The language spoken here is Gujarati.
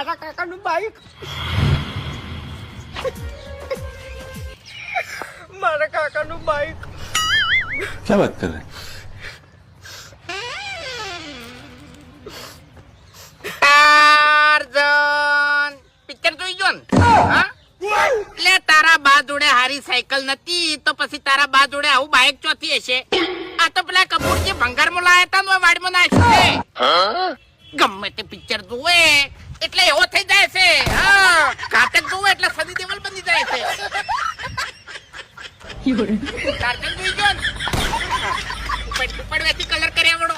મારા કાકાનું બાઈક મારા કાકાનું બાઈક क्या बात कर रहे हैं ટાર્ઝન પિક્ચર જોઈ જો ને હા લે તારા બા જોડે હારી સાયકલ નથી તો પછી તારા બા જોડે આવું બાઈક ચોથી હશે આ તો પેલા કપૂરજી ભંગારમાં લાયા હતા ને વાડીમાં નાખ્યું ગમે તે પિક્ચર જોવે એટલે એવો થઈ જાય છે હા ઘાતક જોવે એટલે સની દેવલ બની જાય છે ટાર્ઝન જોઈ જો ને ઉપર વેથી કલર કર્યા વડો